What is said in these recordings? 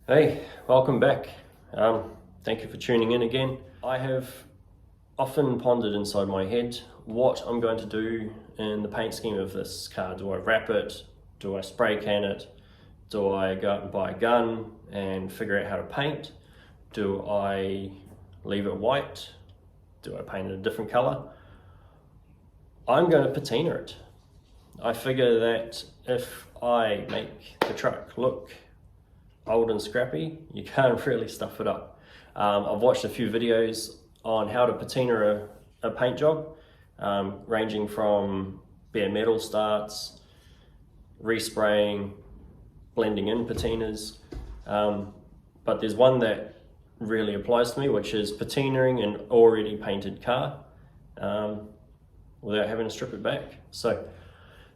Hey, welcome back. Thank you for tuning in again. I have often pondered inside my head what I'm going to do in the paint scheme of this car. Do I wrap it? Do I spray can it? Do I go out and buy a gun and figure out how to paint? Do I leave it white? Do I paint it a different color? I'm going to patina it. I figure that if I make the truck look old and scrappy, you can't really stuff it up. I've watched a few videos on how to patina a paint job, ranging from bare metal starts, respraying, blending in patinas, but there's one that really applies to me, which is patinaing an already painted car without having to strip it back. So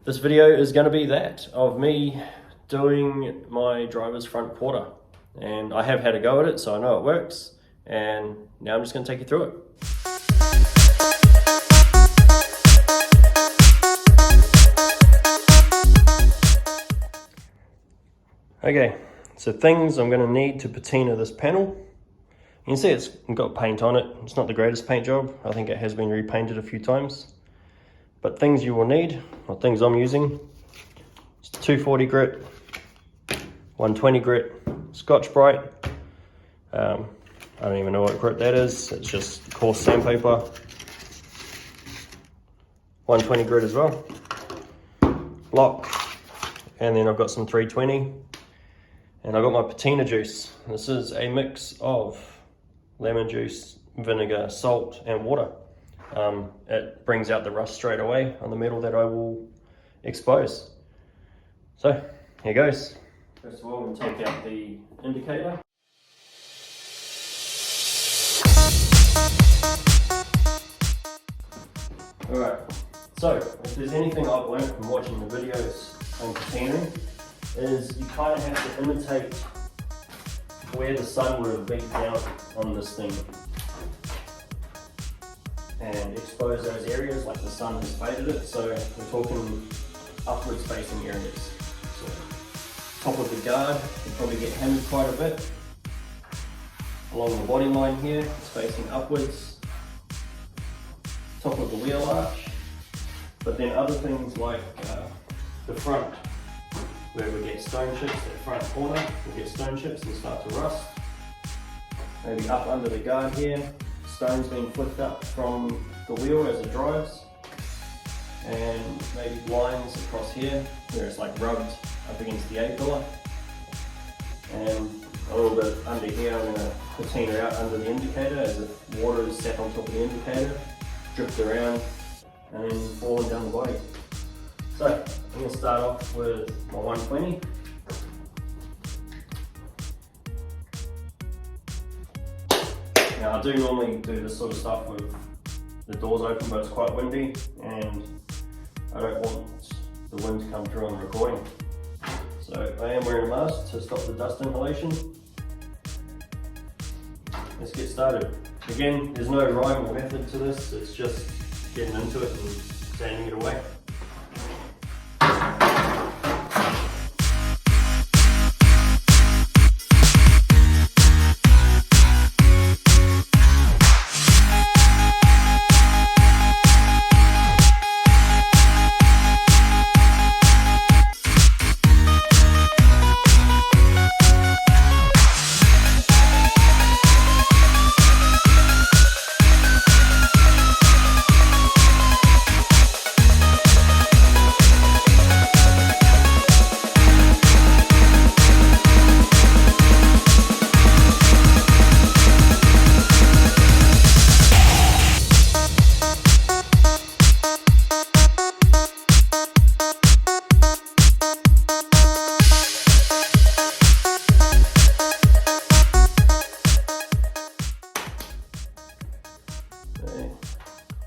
this video is going to be that of me doing my driver's front quarter, and I have had a go at it, so I know it works, and now I'm just going to take you through it. Okay, so things I'm going to need to patina this panel. You can see it's got paint on it. It's not the greatest paint job. I think it has been repainted a few times. But things you will need, or things I'm using, is 240 grit, 120 grit, Scotch-Brite. I don't even know what grit that is. It's just coarse sandpaper. 120 grit as well. Lock. And then I've got some 320. And I've got my patina juice. This is a mix of lemon juice, vinegar, salt, and water. It brings out the rust straight away on the metal that I will expose. So, here goes. First of all, I'm going to take out the indicator. Alright, so if there's anything I've learned from watching the videos on patinaing, is you kind of have to imitate where the sun would have beat down on this thing and expose those areas like the sun has faded it. So we're talking upwards facing areas. So top of the guard, you probably get hammered quite a bit. Along the body line here, it's facing upwards. Top of the wheel arch. But then other things like the front, where we get stone chips, that front corner, we get stone chips and start to rust. Maybe up under the guard here, stones being flicked up from the wheel as it drives. And maybe lines across here, where it's like rubbed up against the A-pillar. And a little bit under here, I'm going to patina out under the indicator as if water is sat on top of the indicator, dripped around, and then falling down the body. So, I'm going to start off with my 120. Now I do normally do this sort of stuff with the doors open, but it's quite windy and I don't want the wind to come through on the recording. So I am wearing a mask to stop the dust inhalation. Let's get started. Again, there's no rhyme or method to this, it's just getting into it and sanding it away.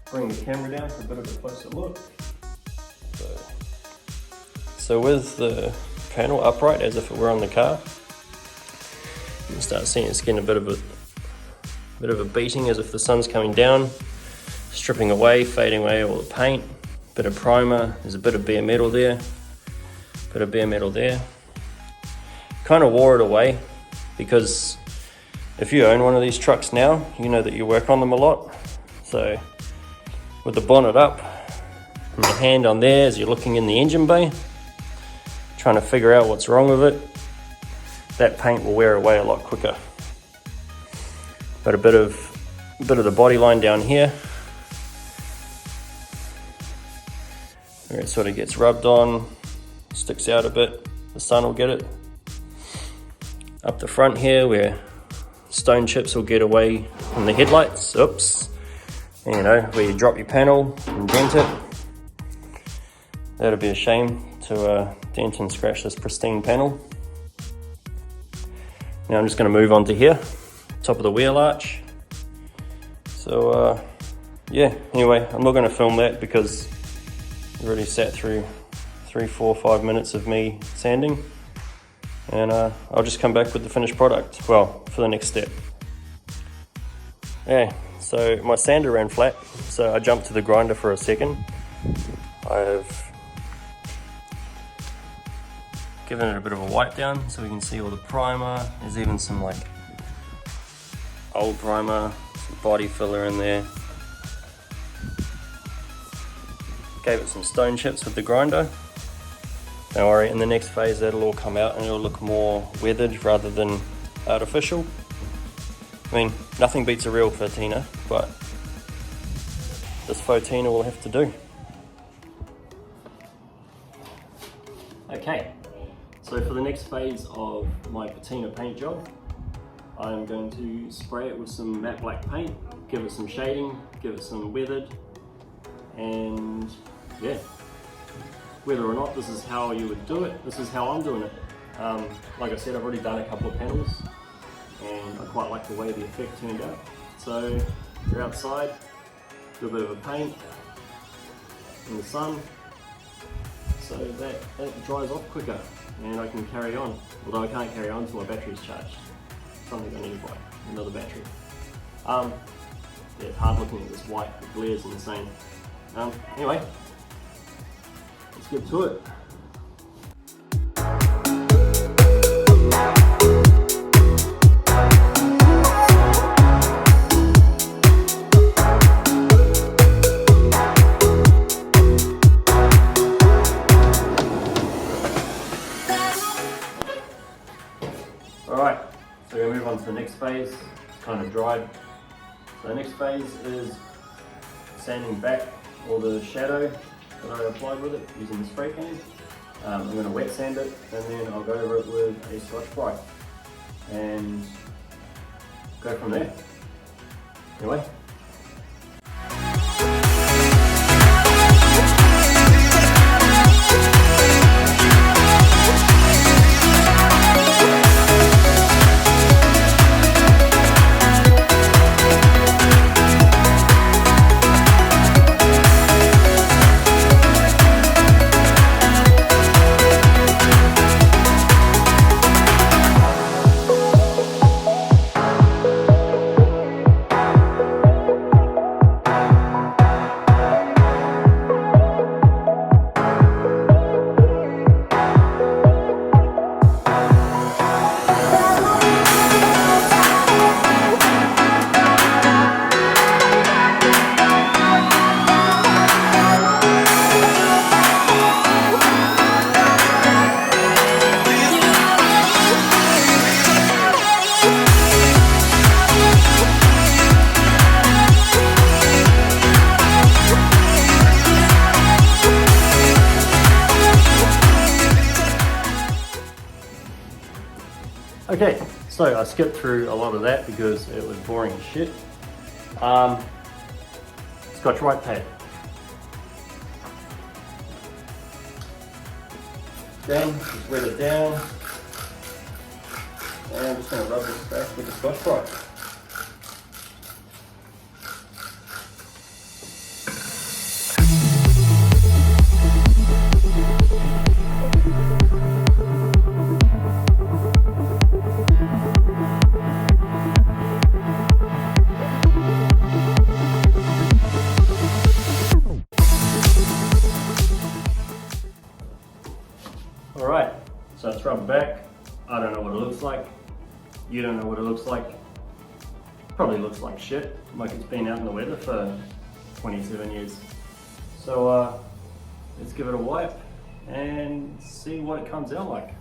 Bring the camera down for a bit of a closer look. So with the panel upright as if it were on the car, you can start seeing it's getting a bit of a beating as if the sun's coming down, stripping away, fading away all the paint, bit of primer, there's a bit of bare metal there, kind of wore it away because if you own one of these trucks now, you know that you work on them a lot. So with the bonnet up and your hand on there as you're looking in the engine bay, trying to figure out what's wrong with it, that paint will wear away a lot quicker. Got a bit of the body line down here where it sort of gets rubbed on, sticks out a bit, the sun will get it. Up the front here where stone chips will get away from the headlights, oops, and you know, where you drop your panel and dent it. That'd be a shame to dent and scratch this pristine panel. Now I'm just going to move on to here, top of the wheel arch. So yeah, anyway, I'm not going to film that because I've already sat through 3, 4, 5 minutes of me sanding, and I'll just come back with the finished product, well, for the next step. Yeah, so my sander ran flat, so I jumped to the grinder for a second. I've given it a bit of a wipe down so we can see all the primer. There's even some like old primer, some body filler in there. Gave it some stone chips with the grinder. Don't worry, in the next phase that'll all come out and it'll look more weathered rather than artificial. I mean, nothing beats a real patina, but this faux tina will have to do. Okay, so for the next phase of my patina paint job, I'm going to spray it with some matte black paint, give it some shading, give it some weathered, and yeah, whether or not this is how you would do it, this is how I'm doing it. Like I said, I've already done a couple of panels and I quite like the way the effect turned out. So you're outside, do a bit of a paint in the sun, so that dries off quicker and I can carry on. Although I can't carry on until my battery's charged. Something I need to buy, another battery. Yeah, it's hard looking at this white, it glares insane. Anyway, let's get to it. Alright, so we're going to move on to the next phase. It's kind of dried. So the next phase is sanding back all the shadow that I applied with it using the spray can. I'm going to wet sand it and then I'll go over it with a Scotch-Brite and go from there. Anyway. Okay, so I skipped through a lot of that because it was boring as shit. Scotch-Brite pad. Then just wet it down. And I'm just going to rub this back with the Scotch-Brite. Alright, so it's rubbed back. I don't know what it looks like. You don't know what it looks like. Probably looks like shit, like it's been out in the weather for 27 years. So let's give it a wipe and see what it comes out like.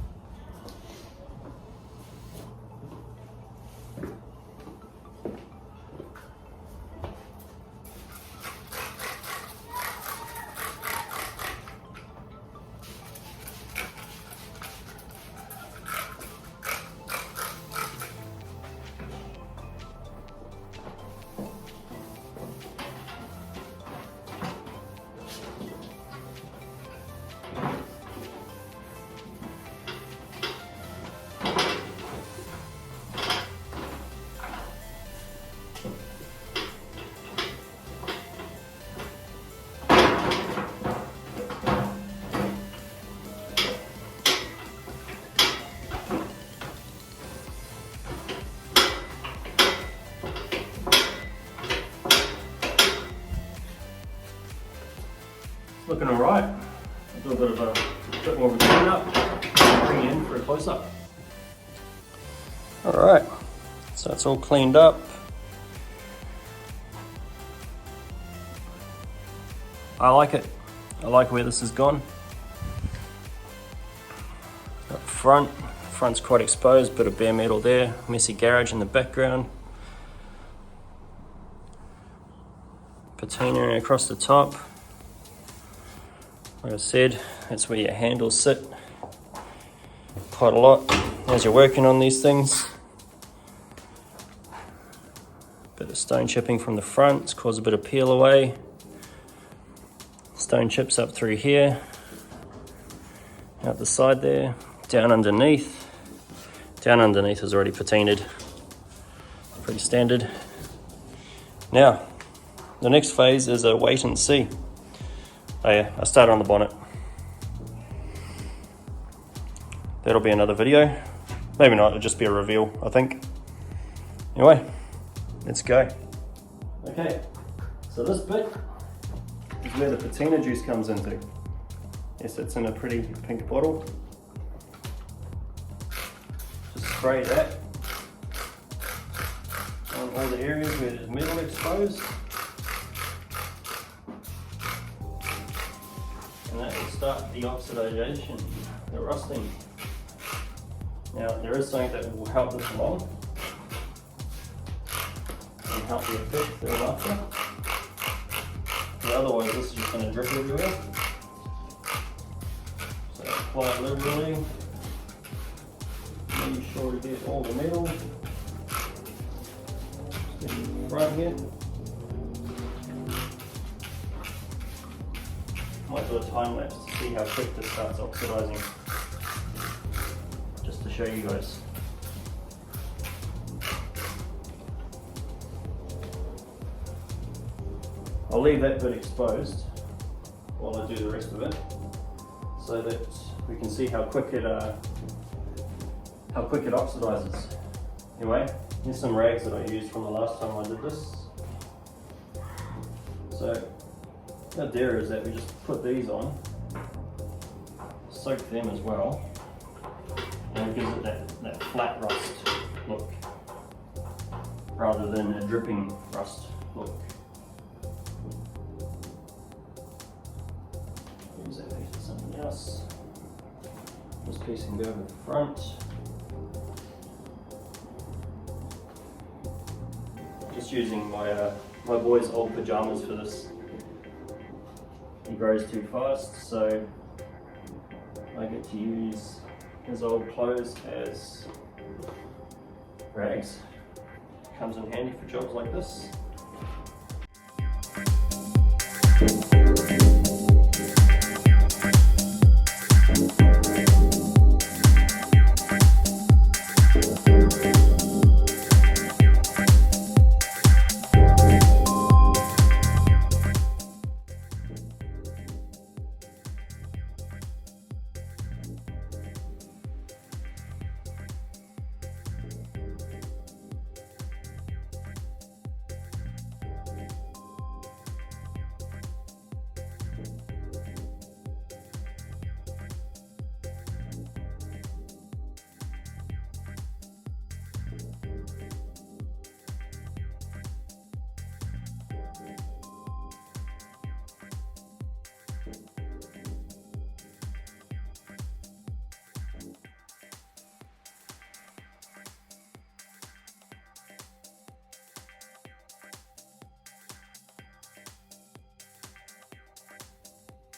Looking alright. I'll do a bit more of a clean up, bring it in for a close up. Alright, so it's all cleaned up. I like it. I like where this has gone. Up front's quite exposed, bit of bare metal there, messy garage in the background. Patina across the top. Like I said, that's where your handles sit quite a lot as you're working on these things. Bit of stone chipping from the front, it's caused a bit of peel away. Stone chips up through here, out the side there, down underneath. Down underneath is already patinaed, pretty standard. Now, the next phase is a wait and see. Oh yeah, I started on the bonnet. That'll be another video. Maybe not, it'll just be a reveal, I think. Anyway, let's go. Okay, so this bit is where the patina juice comes into. Yes, it's in a pretty pink bottle. Just spray that on all the areas where there's metal exposed. And that will start the oxidation, the rusting. Now there is something that will help this along and help the effect thereafter. But otherwise this is just going to drip everywhere. So apply it liberally, make sure to get all the metal. Stick it in the front here. Might do a time lapse to see how quick this starts oxidizing, just to show you guys. I'll leave that bit exposed while I do the rest of it, so that we can see how quick it oxidizes. Anyway, here's some rags that I used from the last time I did this. So the idea is that we just put these on, soak them as well, and it gives it that flat rust look rather than a dripping rust look. Use that piece for something else. This piece can go over the front. Just using my boy's old pajamas for this. He grows too fast, so I get to use his old clothes as rags. Comes in handy for jobs like this.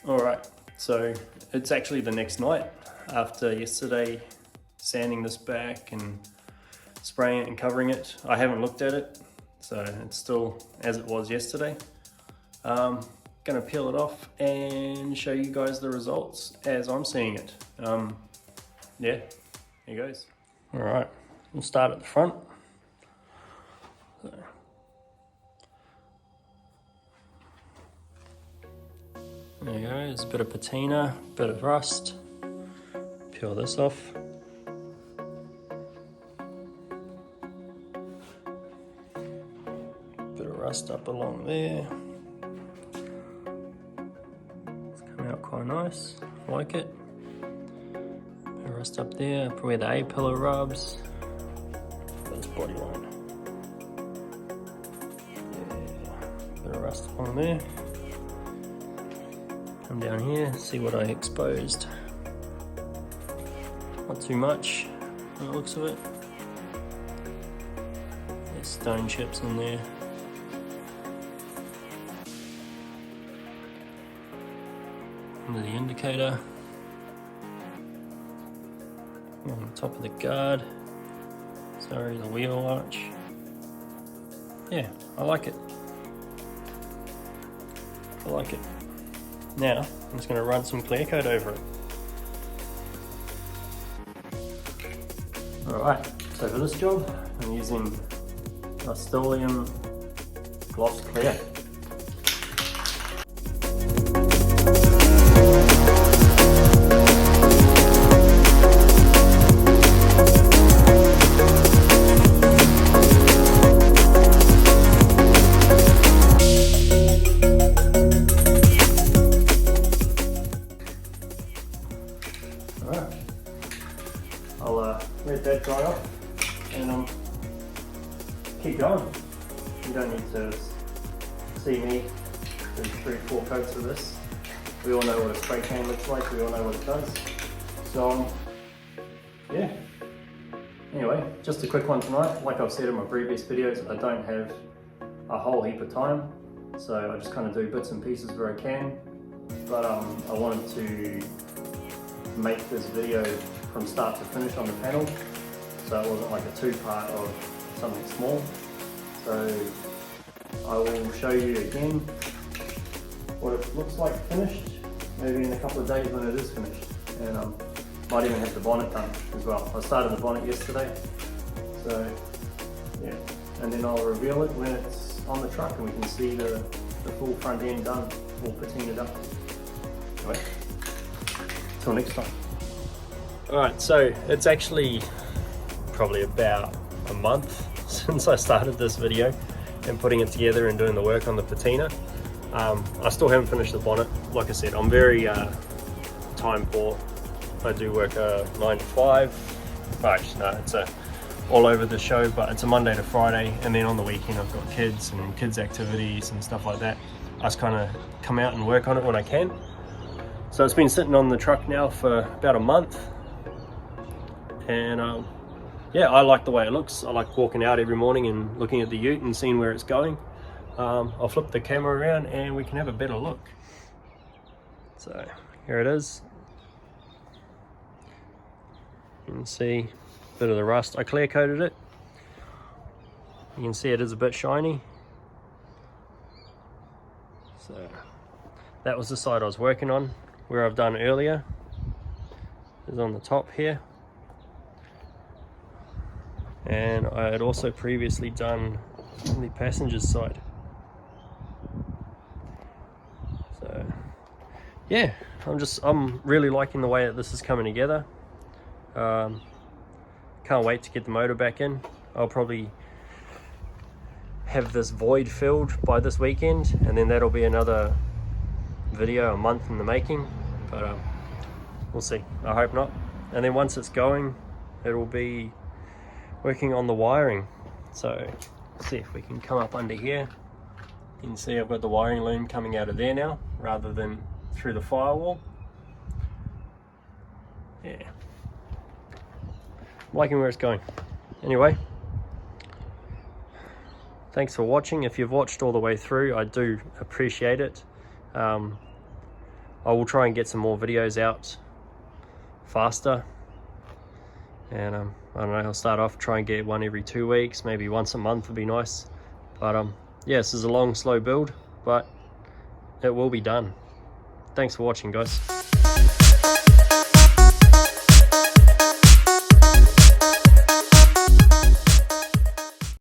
Alright, so it's actually the next night after yesterday sanding this back and spraying it and covering it. I haven't looked at it, so it's still as it was yesterday. Gonna peel it off and show you guys the results as I'm seeing it. Yeah, here goes. Alright, we'll start at the front. So, there you go, there's a bit of patina, bit of rust. Peel this off. Bit of rust up along there. It's come out quite nice, I like it. Bit of rust up there, where the A-pillar rubs. This body line. Yeah, bit of rust along there. Come down here, see what I exposed. Not too much, by the looks of it. There's stone chips in there. Under the indicator. On the top of the guard. Sorry, the wheel arch. Yeah, I like it. I like it. Now, I'm just going to run some clear coat over it. Alright, so for this job, I'm using Rust-Oleum Gloss Clear. Alright, I'll let that dry up and keep going. You don't need to see me do 3-4 coats of this. We all know what a spray can looks like, we all know what it does. So yeah, anyway, just a quick one tonight. Like I've said in my previous videos, I don't have a whole heap of time, so I just kind of do bits and pieces where I can. But I wanted to make this video from start to finish on the panel, so it wasn't like a two-part of something small. So I will show you again what it looks like finished, maybe in a couple of days when it is finished, and might even have the bonnet done as well. I started the bonnet yesterday, so yeah, and then I'll reveal it when it's on the truck and we can see the full front end done, all patinaed up. Anyway, till next time. Alright, so it's actually probably about a month since I started this video and putting it together and doing the work on the patina. I still haven't finished the bonnet. Like I said, I'm very time poor. I do work a 9 to 5. Actually, no, it's all over the show, but it's a Monday to Friday, and then on the weekend I've got kids and kids activities and stuff like that. I just kind of come out and work on it when I can. So it's been sitting on the truck now for about a month, and yeah, I like the way it looks. I like walking out every morning and looking at the ute and seeing where it's going. I'll flip the camera around and we can have a better look. So here it is. You can see a bit of the rust. I clear coated it. You can see it is a bit shiny. So that was the side I was working on, where I've done earlier is on the top here. And I had also previously done the passenger's side. So yeah, I'm really liking the way that this is coming together. Can't wait to get the motor back in. I'll probably have this void filled by this weekend, and then that'll be another video, a month in the making, but we'll see. I hope not. And then once it's going, it'll be working on the wiring. So let's see if we can come up under here. You can see I've got the wiring loom coming out of there now rather than through the firewall. Yeah, I'm liking where it's going. Anyway, thanks for watching. If you've watched all the way through, I do appreciate it. I will try and get some more videos out faster, and I don't know, I'll start off, try and get one every 2 weeks, maybe once a month would be nice. But yeah, this is a long, slow build, but it will be done. Thanks for watching, guys.